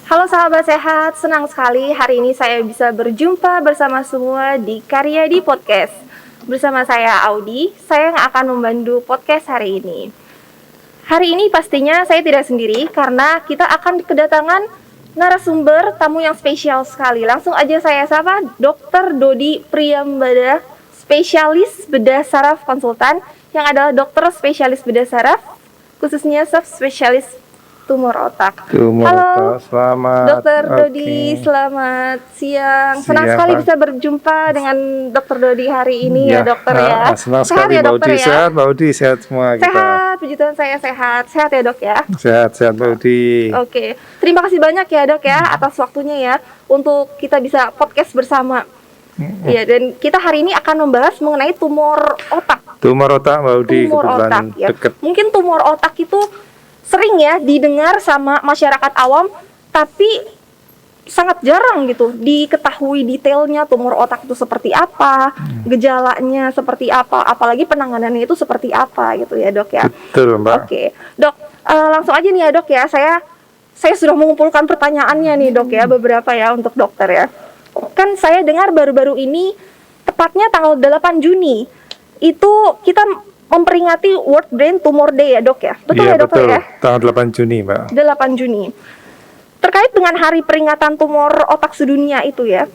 Halo sahabat sehat, senang sekali hari ini saya bisa berjumpa bersama semua di Karyadi Podcast. Bersama saya Audi, saya yang akan membantu podcast hari ini. Hari ini pastinya saya tidak sendiri karena kita akan kedatangan narasumber tamu yang spesial sekali. Langsung aja saya sapa Dr. Dodi Priyambada, spesialis bedah saraf konsultan yang adalah dokter spesialis bedah saraf, khususnya subspesialis tumor otak. Halo, selamat. Dokter Dodi, selamat siang. Senang sekali bisa berjumpa dengan Dokter Dodi hari ini ya, Dokter ya. Senang sekali, ya, Mbak Udi. Sehat, Mbak Udi, sehat semua kita. Sehat, puji Tuhan saya sehat. Sehat ya, Dok ya. Sehat, Mbak Udi. Oke, terima kasih banyak ya, Dok ya, atas waktunya ya untuk kita bisa podcast bersama. Ya, dan kita hari ini akan membahas mengenai tumor otak. Tumor otak, Mbak Udi, Tumor otak ya. deket. Mungkin tumor otak itu sering ya didengar sama masyarakat awam, tapi sangat jarang gitu diketahui detailnya tumor otak itu seperti apa, gejalanya seperti apa, apalagi penanganannya itu seperti apa gitu ya, Dok ya. Betul, Mbak. Oke, Dok, langsung aja nih ya, Dok ya. Saya sudah mengumpulkan pertanyaannya nih, Dok ya, beberapa ya untuk dokter ya. Kan saya dengar baru-baru ini, tepatnya tanggal 8 Juni, itu kita memperingati World Brain Tumor Day ya, Dok ya. Betul ya, Dokter betul. ya? Tanggal 8 Juni, Mbak. 8 Juni. Terkait dengan hari peringatan tumor otak sedunia itu ya,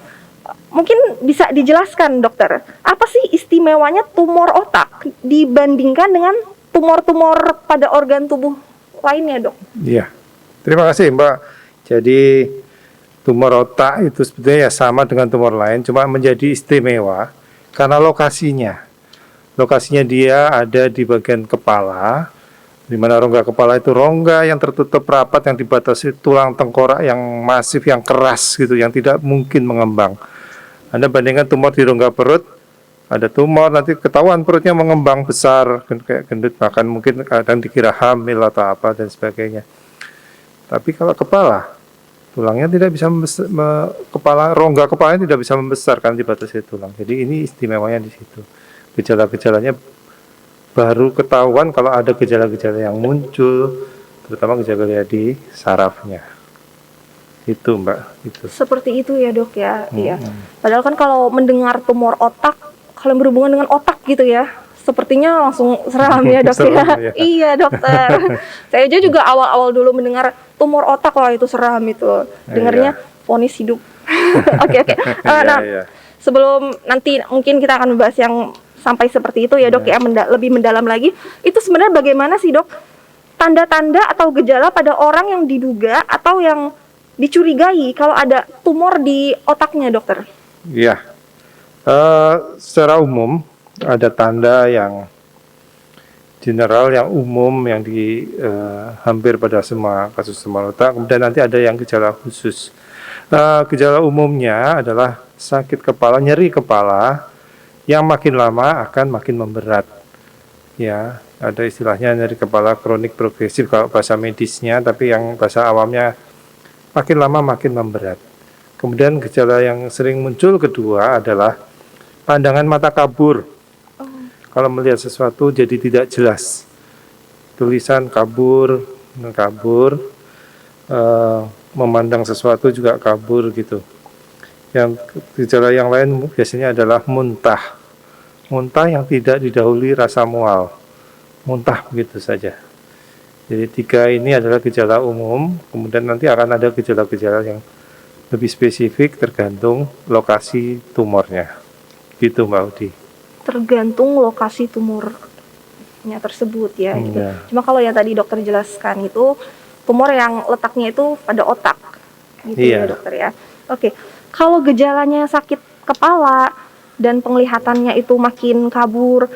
mungkin bisa dijelaskan, Dokter, apa sih istimewanya tumor otak dibandingkan dengan tumor-tumor pada organ tubuh lainnya, Dok? Iya. Terima kasih, Mbak. Jadi tumor otak itu sebetulnya ya sama dengan tumor lain, cuma menjadi istimewa karena lokasinya. Lokasinya dia ada di bagian kepala, di mana rongga kepala itu rongga yang tertutup rapat yang dibatasi tulang tengkorak yang masif, yang keras gitu, yang tidak mungkin mengembang. Anda bandingkan tumor di rongga perut, ada tumor nanti ketahuan perutnya mengembang besar kayak gendut, bahkan mungkin kadang dikira hamil atau apa dan sebagainya. Tapi kalau kepala, tulangnya tidak bisa rongga kepalanya tidak bisa membesar karena dibatasi tulang. Jadi ini istimewanya di situ. Gejala-gejalanya baru ketahuan kalau ada gejala-gejala yang muncul, terutama gejala di sarafnya. Itu, Mbak. Itu. Seperti itu ya, Dok ya. Iya. Padahal kan kalau mendengar tumor otak, kalau berhubungan dengan otak gitu ya, sepertinya langsung seram ya, Dok ya. Iya, Dokter. Saya juga awal-awal dulu mendengar tumor otak, wah itu seram itu. Dengarnya vonis hidup. Oke. Sebelum nanti mungkin kita akan membahas yang sampai seperti itu ya, Dok ya, lebih mendalam lagi. Itu sebenarnya bagaimana sih, Dok, tanda-tanda atau gejala pada orang yang diduga atau yang dicurigai kalau ada tumor di otaknya, Dokter? Iya. Secara umum ada tanda yang general, yang umum, yang hampir pada semua kasus tumor otak. Kemudian nanti ada yang gejala khusus. Gejala umumnya adalah sakit kepala, nyeri kepala, yang makin lama akan makin memberat. Ya, ada istilahnya nyeri kepala kronik progresif kalau bahasa medisnya, tapi yang bahasa awamnya makin lama makin memberat. Kemudian gejala yang sering muncul kedua adalah pandangan mata kabur. Kalau melihat sesuatu jadi tidak jelas. Tulisan kabur, memandang sesuatu juga kabur gitu. Yang gejala yang lain biasanya adalah muntah yang tidak didahului rasa mual, muntah begitu saja. Jadi 3 ini adalah gejala umum. Kemudian nanti akan ada gejala-gejala yang lebih spesifik tergantung lokasi tumornya gitu, Mbak Udi. Tergantung lokasi tumornya tersebut ya gitu. Cuma kalau yang tadi dokter jelaskan itu tumor yang letaknya itu pada otak gitu ya, Dokter ya. Oke. Kalau gejalanya sakit kepala dan penglihatannya itu makin kabur,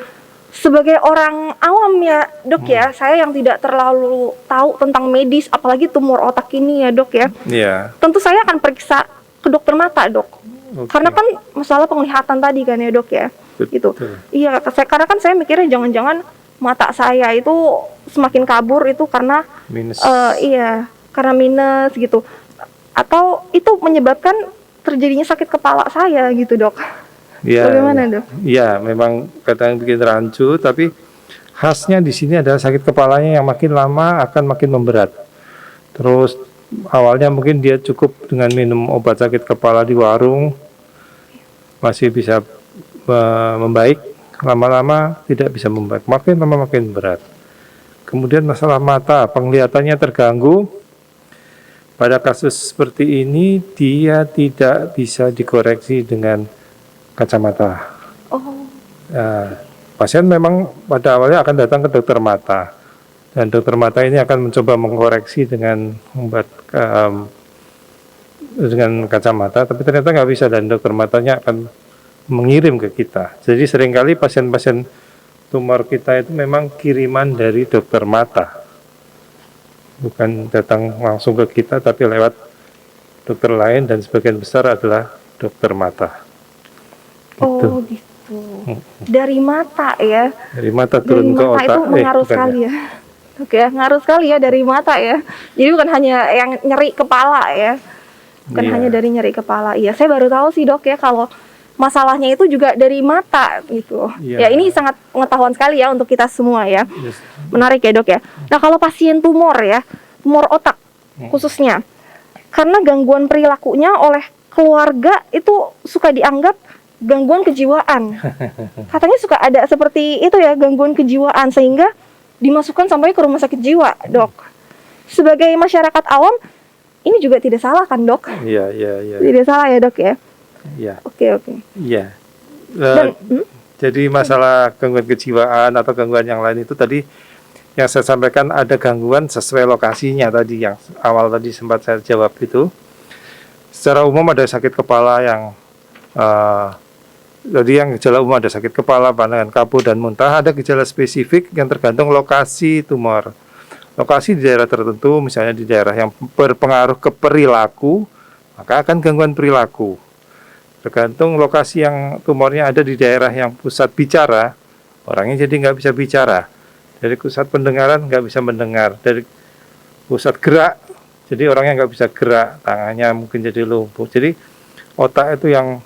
sebagai orang awam ya, Dok ya, saya yang tidak terlalu tahu tentang medis, apalagi tumor otak ini ya, Dok ya. Iya. Tentu saya akan periksa ke dokter mata, Dok. Karena kan masalah penglihatan tadi kan ya, Dok ya. Gitu. Iya, karena kan saya mikirnya jangan-jangan mata saya itu semakin kabur itu karena minus. Karena minus gitu. Atau itu menyebabkan terjadinya sakit kepala saya gitu, Dok. Ya, bagaimana, Dok? Iya, memang kadang bikin rancu, tapi khasnya di sini adalah sakit kepalanya yang makin lama akan makin memberat. Terus awalnya mungkin dia cukup dengan minum obat sakit kepala di warung, masih bisa membaik, lama-lama tidak bisa membaik, makin lama makin berat. Kemudian masalah mata, penglihatannya terganggu. Pada kasus seperti ini dia tidak bisa dikoreksi dengan kacamata. Oh, Pasien memang pada awalnya akan datang ke dokter mata, dan dokter mata ini akan mencoba mengkoreksi dengan dengan kacamata, tapi ternyata nggak bisa, dan dokter matanya akan mengirim ke kita. Jadi seringkali pasien-pasien tumor kita itu memang kiriman dari dokter mata, bukan datang langsung ke kita, tapi lewat dokter lain, dan sebagian besar adalah dokter mata. oh gitu. Dari mata ya. Dari mata Dari turun ke mata otak. itu mengaruh sekali ya. Oke, ngaruh sekali ya dari mata ya. Jadi bukan hanya yang nyeri kepala ya. Bukan Iya. hanya dari nyeri kepala. Iya, saya baru tahu sih dok ya kalau masalahnya itu juga dari mata gitu. Iya. Ya ini sangat pengetahuan sekali ya untuk kita semua ya. Yes. Menarik ya dok ya. Nah kalau pasien tumor ya, tumor otak khususnya, karena gangguan perilakunya oleh keluarga itu suka dianggap gangguan kejiwaan. Katanya suka ada seperti itu ya, gangguan kejiwaan, sehingga dimasukkan sampai ke rumah sakit jiwa, dok. Sebagai masyarakat awam, ini juga tidak salah kan, dok? Iya. Tidak salah ya, dok ya? Iya. Oke. Iya. Dan, Jadi masalah gangguan kejiwaan atau gangguan yang lain itu tadi yang saya sampaikan, ada gangguan sesuai lokasinya tadi, yang awal tadi sempat saya jawab itu. Secara umum ada sakit kepala yang jadi yang gejala umum ada sakit kepala, pandangan kabur, dan muntah. Ada gejala spesifik yang tergantung lokasi tumor. Lokasi di daerah tertentu, misalnya di daerah yang berpengaruh ke perilaku, maka akan gangguan perilaku. Tergantung lokasi yang tumornya ada di daerah yang pusat bicara, orangnya jadi nggak bisa bicara. Dari pusat pendengaran nggak bisa mendengar. Dari pusat gerak, jadi orangnya nggak bisa gerak, tangannya mungkin jadi lumpuh. Jadi otak itu yang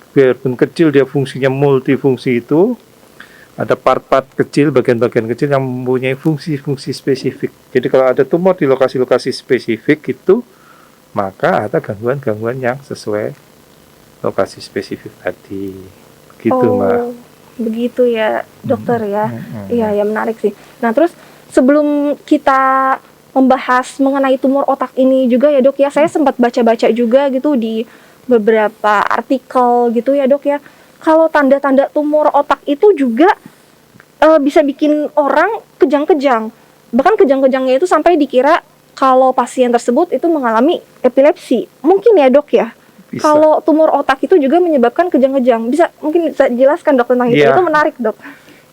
biarpun kecil, dia fungsinya multifungsi itu, ada part-part kecil, bagian-bagian kecil yang mempunyai fungsi-fungsi spesifik. Jadi kalau ada tumor di lokasi-lokasi spesifik itu, maka ada gangguan-gangguan yang sesuai lokasi spesifik tadi. Gitu, Mbak. Begitu ya, dokter ya. Iya, ya menarik sih. Nah, terus sebelum kita membahas mengenai tumor otak ini juga ya, dok ya, saya sempat baca-baca juga gitu di beberapa artikel gitu ya, dok ya. Kalau tanda-tanda tumor otak itu juga bisa bikin orang kejang-kejang. Bahkan kejang-kejangnya itu sampai dikira kalau pasien tersebut itu mengalami epilepsi. Mungkin ya, dok ya. Bisa. Kalau tumor otak itu juga menyebabkan kejang-kejang. Mungkin bisa jelaskan, dok, tentang itu. Iya. Itu menarik, dok.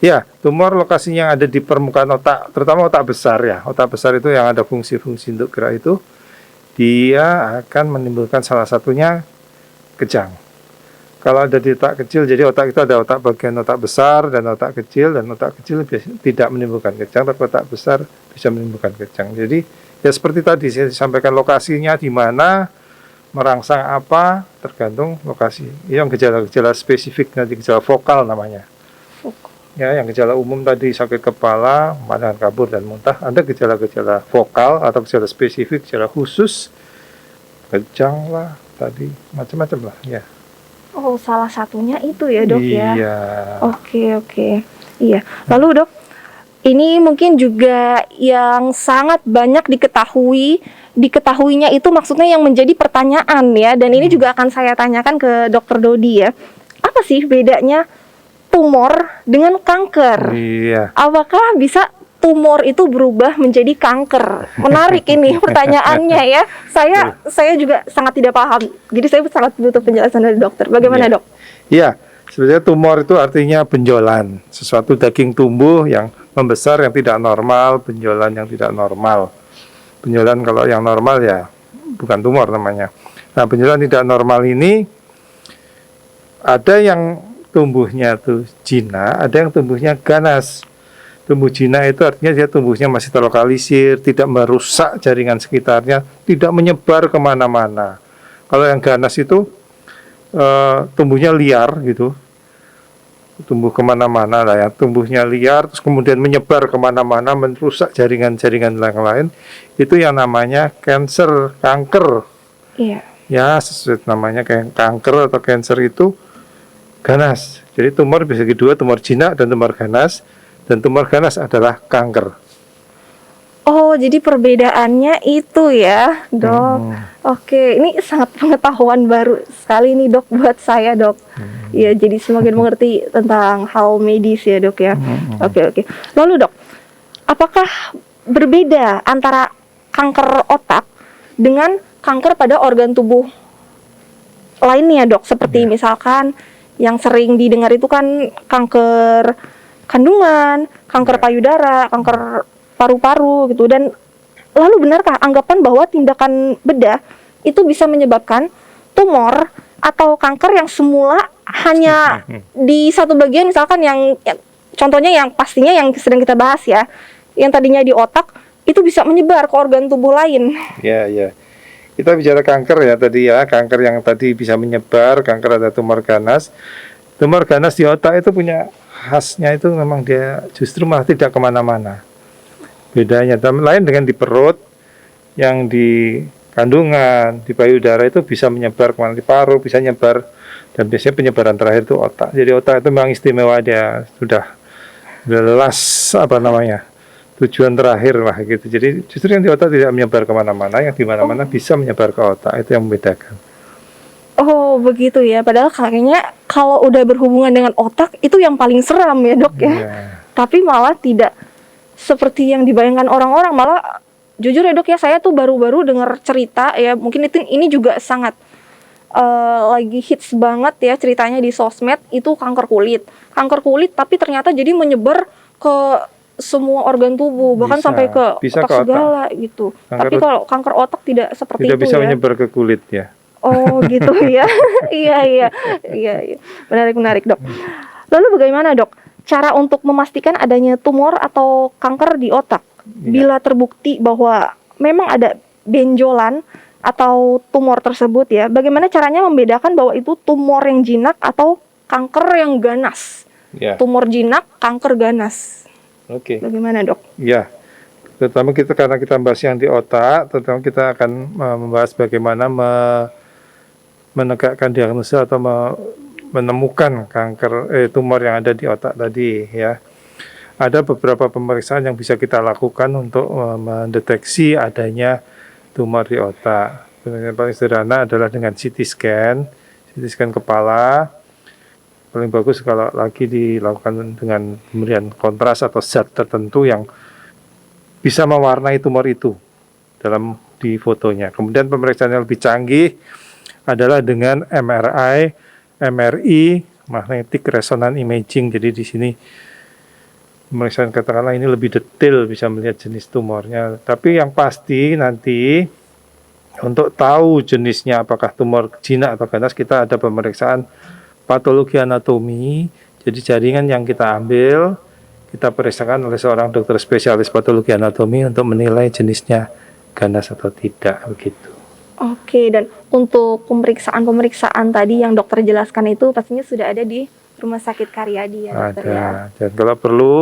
Ya, tumor lokasinya yang ada di permukaan otak, terutama otak besar ya. Otak besar itu yang ada fungsi-fungsi untuk gerak itu, dia akan menimbulkan salah satunya kejang. Kalau ada di otak kecil, jadi otak itu ada otak bagian otak besar dan otak kecil biasanya tidak menimbulkan kejang, tapi otak besar bisa menimbulkan kejang. Jadi ya seperti tadi saya sampaikan, lokasinya di mana, merangsang apa, tergantung lokasi. Yang gejala-gejala spesifik, nanti gejala vokal namanya. Ya, yang gejala umum tadi sakit kepala, pandangan kabur, dan muntah. Ada gejala-gejala vokal atau gejala spesifik, gejala khusus, kejang lah tadi, macam-macam lah ya. Oh, salah satunya itu ya, dok ya. Iya. Oke. Iya. Lalu, dok, ini mungkin juga yang sangat banyak diketahuinya itu maksudnya yang menjadi pertanyaan ya, dan ini juga akan saya tanyakan ke Dokter Dodi ya. Apa sih bedanya tumor dengan kanker? Iya. Apakah bisa tumor itu berubah menjadi kanker? Menarik ini pertanyaannya ya. Saya juga sangat tidak paham. Jadi saya sangat butuh penjelasan dari dokter. Bagaimana, Iya. dok? Iya, sebenarnya tumor itu artinya benjolan, sesuatu daging tumbuh yang membesar yang tidak normal, benjolan yang tidak normal. Benjolan kalau yang normal ya bukan tumor namanya. Nah, benjolan tidak normal ini ada yang tumbuhnya tuh jina, ada yang tumbuhnya ganas. Tumbuh jina itu artinya dia tumbuhnya masih terlokalisir, tidak merusak jaringan sekitarnya, tidak menyebar kemana-mana. Kalau yang ganas itu tumbuhnya liar gitu, tumbuh kemana-mana lah ya, tumbuhnya liar, terus kemudian menyebar kemana-mana, merusak jaringan-jaringan yang lain, itu yang namanya kanker. Iya. Ya, sesuai namanya kayak kanker atau cancer itu ganas. Jadi tumor bisa kedua, tumor jinak dan tumor ganas, dan tumor ganas adalah kanker. Oh, jadi perbedaannya itu ya, Dok. Oke, ini sangat pengetahuan baru sekali nih, Dok, buat saya, Dok. Ya, jadi semakin mengerti tentang hal medis ya, Dok ya. Oke. Lalu, Dok, apakah berbeda antara kanker otak dengan kanker pada organ tubuh lainnya, Dok? Seperti misalkan yang sering didengar itu kan kanker kandungan, kanker payudara, kanker paru-paru gitu. Dan lalu benarkah anggapan bahwa tindakan bedah itu bisa menyebabkan tumor atau kanker yang semula hanya di satu bagian, misalkan yang contohnya yang pastinya yang sering kita bahas ya, yang tadinya di otak itu bisa menyebar ke organ tubuh lain. Ya. Kita bicara kanker ya tadi ya, kanker yang tadi bisa menyebar, kanker ada tumor ganas. Tumor ganas di otak itu punya khasnya itu memang dia justru malah tidak kemana-mana. Bedanya lain dengan di perut, yang di kandungan, di payudara itu bisa menyebar kemana, di paru bisa nyebar, dan biasanya penyebaran terakhir itu otak. Jadi otak itu memang istimewa, dia sudah jelas tujuan terakhir lah gitu. Jadi justru yang di otak tidak menyebar kemana-mana, yang di mana-mana bisa menyebar ke otak, itu yang membedakan. Oh begitu ya, padahal kayaknya kalau udah berhubungan dengan otak itu yang paling seram ya, Dok ya. Tapi malah tidak seperti yang dibayangkan orang-orang, malah jujur ya, Dok ya, saya tuh baru-baru dengar cerita ya, mungkin ini juga sangat lagi hits banget ya ceritanya di sosmed, itu kanker kulit tapi ternyata jadi menyebar ke semua organ tubuh, bahkan sampai ke otak segala gitu. Tapi kalau kanker otak tidak seperti itu ya. Tidak bisa menyebar ke kulit ya. Oh gitu ya. Iya. Menarik, Dok. Lalu bagaimana, Dok, cara untuk memastikan adanya tumor atau kanker di otak bila terbukti bahwa memang ada benjolan atau tumor tersebut ya? Bagaimana caranya membedakan bahwa itu tumor yang jinak atau kanker yang ganas? Tumor jinak, kanker ganas. Oke. Bagaimana, Dok? Ya, terutama karena kita bahas yang di otak, terutama kita akan membahas bagaimana menegakkan diagnosa atau menemukan tumor yang ada di otak tadi ya. Ada beberapa pemeriksaan yang bisa kita lakukan untuk mendeteksi adanya tumor di otak. Yang paling sederhana adalah dengan CT scan kepala. Paling bagus kalau lagi dilakukan dengan pemberian kontras atau zat tertentu yang bisa mewarnai tumor itu di fotonya. Kemudian pemeriksaan yang lebih canggih adalah dengan MRI, magnetic resonance imaging. Jadi di sini pemeriksaan katakanlah ini lebih detail, bisa melihat jenis tumornya. Tapi yang pasti nanti untuk tahu jenisnya apakah tumor jinak atau ganas, kita ada pemeriksaan patologi anatomi. Jadi jaringan yang kita ambil, kita periksakan oleh seorang dokter spesialis patologi anatomi untuk menilai jenisnya ganas atau tidak, begitu. Oke, dan untuk pemeriksaan tadi yang dokter jelaskan itu pastinya sudah ada di Rumah Sakit Karyadi ya, Dokter? Ada. Dan kalau perlu,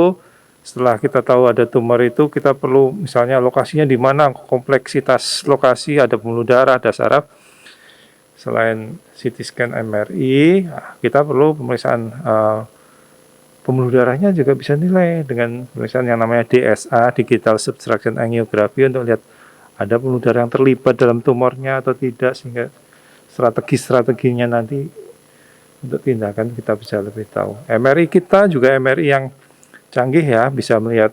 setelah kita tahu ada tumor itu, kita perlu misalnya lokasinya di mana, kompleksitas lokasi, ada pembuluh darah, ada saraf. Selain CT scan, MRI, kita perlu pemeriksaan pembuluh darahnya juga bisa nilai dengan pemeriksaan yang namanya DSA, Digital Subtraction Angiography, untuk lihat ada pembuluh darah yang terlibat dalam tumornya atau tidak, sehingga strategi-strateginya nanti untuk tindakan kita bisa lebih tahu. MRI kita juga MRI yang canggih ya, bisa melihat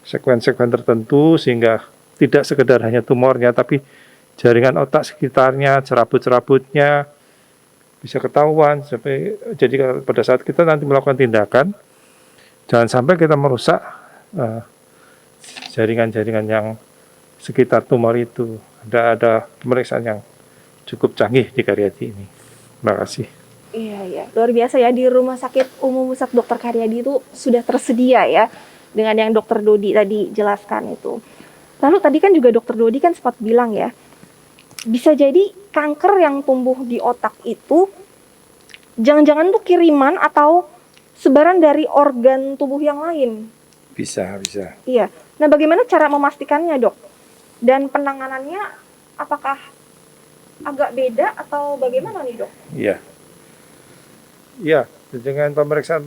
sekuen-sekuen tertentu sehingga tidak sekedar hanya tumornya, tapi jaringan otak sekitarnya, cerabut-cerabutnya bisa ketahuan. Jadi pada saat kita nanti melakukan tindakan, jangan sampai kita merusak jaringan-jaringan yang sekitar tumor itu. Ada pemeriksaan yang cukup canggih di Karyadi ini. Terima kasih. Iya, luar biasa ya, di Rumah Sakit Umum Pusat Dr. Karyadi itu sudah tersedia ya, dengan yang Dokter Dodi tadi jelaskan itu. Lalu tadi kan juga Dokter Dodi kan sempat bilang ya, bisa jadi kanker yang tumbuh di otak itu jangan-jangan tuh kiriman atau sebaran dari organ tubuh yang lain. Bisa. Iya. Nah, bagaimana cara memastikannya, Dok? Dan penanganannya apakah agak beda atau bagaimana nih, Dok? Iya, dengan pemeriksaan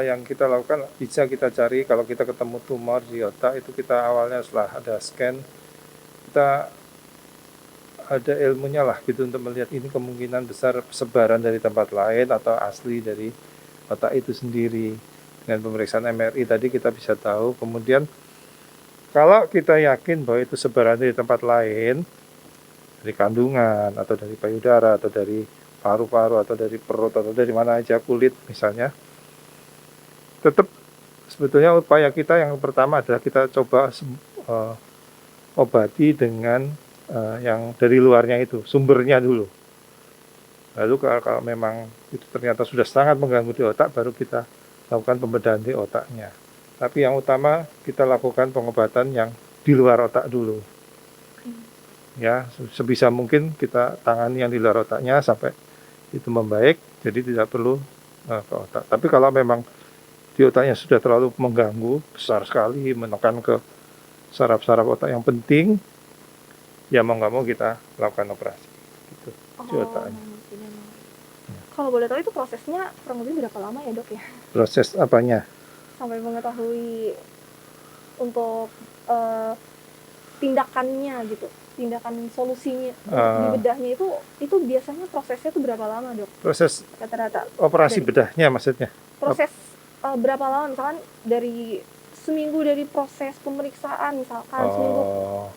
yang kita lakukan bisa kita cari kalau kita ketemu tumor di otak itu kita awalnya setelah ada scan kita ada ilmunya lah gitu untuk melihat ini kemungkinan besar sebaran dari tempat lain atau asli dari otak itu sendiri. Dengan pemeriksaan MRI tadi kita bisa tahu. Kemudian kalau kita yakin bahwa itu sebaran dari tempat lain, dari kandungan atau dari payudara atau dari paru-paru atau dari perut atau dari mana aja, kulit misalnya, tetap sebetulnya upaya kita yang pertama adalah kita coba obati dengan yang dari luarnya itu, sumbernya dulu. Lalu kalau memang itu ternyata sudah sangat mengganggu di otak, baru kita lakukan pembedahan di otaknya. Tapi yang utama kita lakukan pengobatan yang di luar otak dulu. Ya, sebisa mungkin kita tangani yang di luar otaknya sampai itu membaik, jadi tidak perlu ke otak. Tapi kalau memang di otaknya sudah terlalu mengganggu, besar sekali, menekan ke saraf-saraf otak yang penting, ya mau nggak mau kita lakukan operasi gitu, di otaknya. Kalau boleh tahu itu prosesnya kurang lebih berapa lama ya, Dok ya? Proses apanya? Sampai mengetahui untuk tindakannya gitu, tindakan solusinya di bedahnya itu biasanya prosesnya itu berapa lama, Dok? Proses Rata-rata operasi bedahnya maksudnya? proses berapa lama, misalkan dari seminggu dari proses pemeriksaan, misalkan seminggu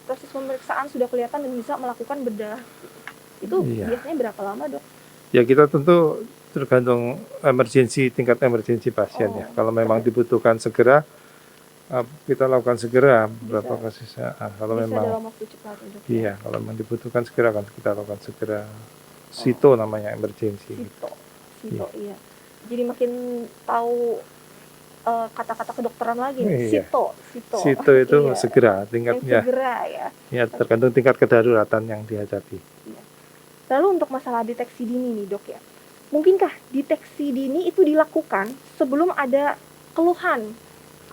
proses pemeriksaan sudah kelihatan dan bisa melakukan bedah, itu biasanya berapa lama, Dok? Ya kita tentu tergantung tingkat emergensi pasien ya. Kalau memang dibutuhkan segera, kita lakukan segera beberapa kasus. Kalau bisa memang dalam waktu cepat, Dok. Iya, kalau memang dibutuhkan segera kan kita lakukan segera. SITO namanya emergensi. SITO, iya. Jadi makin tahu kata-kata kedokteran lagi nih. Iya. SITO itu segera tingkatnya. Segera ya. Ya tergantung tingkat kedaruratan yang dihadapi. Iya. Lalu untuk masalah deteksi dini nih, Dok ya. Mungkinkah deteksi dini itu dilakukan sebelum ada keluhan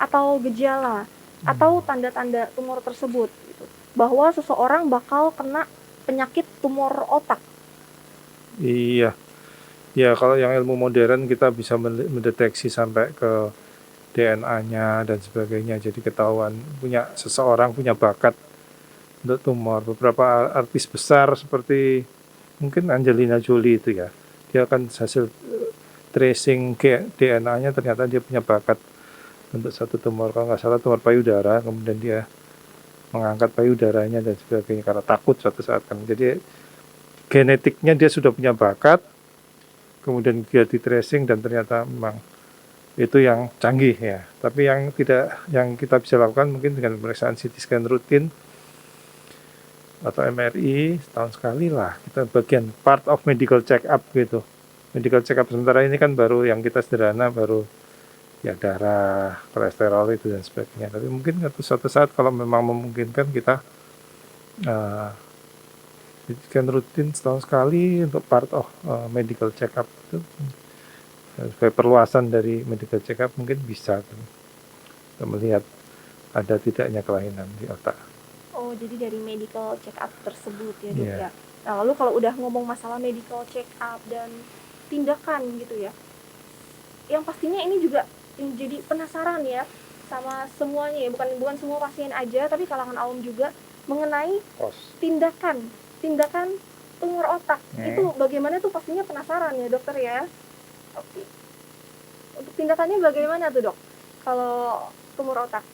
atau gejala atau tanda-tanda tumor tersebut gitu, bahwa seseorang bakal kena penyakit tumor otak? Iya. Ya kalau yang ilmu modern kita bisa mendeteksi sampai ke DNA-nya dan sebagainya. Jadi ketahuan seseorang punya bakat untuk tumor. Beberapa artis besar seperti mungkin Angelina Jolie itu ya, dia akan hasil tracing DNA-nya ternyata dia punya bakat untuk satu tumor, kalau nggak salah tumor payudara, kemudian dia mengangkat payudaranya dan sebagainya karena takut suatu saat kan. Jadi genetiknya dia sudah punya bakat, kemudian dia di tracing dan ternyata memang itu yang canggih ya. Tapi yang kita bisa lakukan mungkin dengan pemeriksaan CT scan rutin atau MRI setahun sekali lah, kita bagian part of medical check up gitu. Medical check up sementara ini kan baru yang kita sederhana, baru ya darah, kolesterol itu dan sebagainya. Tapi mungkin suatu saat kalau memang memungkinkan kita scan rutin setahun sekali untuk part of medical check up itu sebagai perluasan dari medical check up mungkin bisa untuk melihat ada tidaknya kelainan di otak. Oh, jadi dari medical check up tersebut ya, Dok ya. Nah, lalu kalau udah ngomong masalah medical check up dan tindakan gitu ya, yang pastinya ini juga yang jadi penasaran ya sama semuanya ya, bukan semua pasien aja, tapi kalangan awam juga, mengenai tindakan tumor otak. Itu bagaimana tuh, pastinya penasaran ya, dokter ya. Oke. Untuk tindakannya bagaimana tuh, Dok, kalau tumor otak?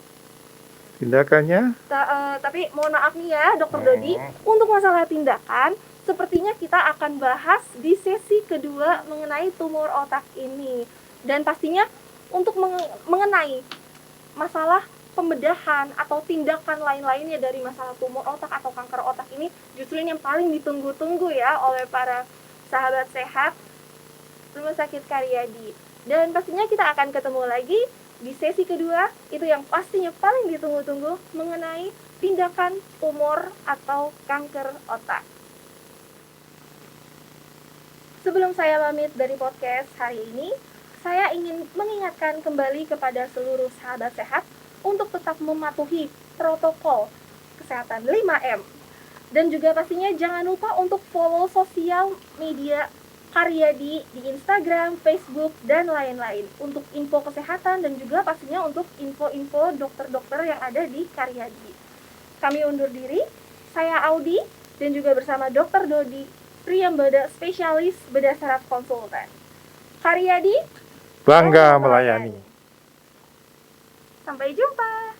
Tindakannya? Tapi mohon maaf nih ya, Dokter Dodi, untuk masalah tindakan, sepertinya kita akan bahas di sesi kedua mengenai tumor otak ini. Dan pastinya untuk mengenai masalah pembedahan atau tindakan lain-lainnya dari masalah tumor otak atau kanker otak ini, justru ini yang paling ditunggu-tunggu ya oleh para sahabat sehat Rumah Sakit Karyadi. Dan pastinya kita akan ketemu lagi di sesi kedua, itu yang pastinya paling ditunggu-tunggu mengenai tindakan tumor atau kanker otak. Sebelum saya pamit dari podcast hari ini, saya ingin mengingatkan kembali kepada seluruh sahabat sehat untuk tetap mematuhi protokol kesehatan 5M. Dan juga pastinya jangan lupa untuk follow sosial media Karyadi di Instagram, Facebook, dan lain-lain untuk info kesehatan dan juga pastinya untuk info-info dokter-dokter yang ada di Karyadi. Kami undur diri, saya Audi dan juga bersama Dr. Dodi Priyambada, spesialis bedah saraf konsultan. Karyadi, Bangga melayani. Sampai jumpa.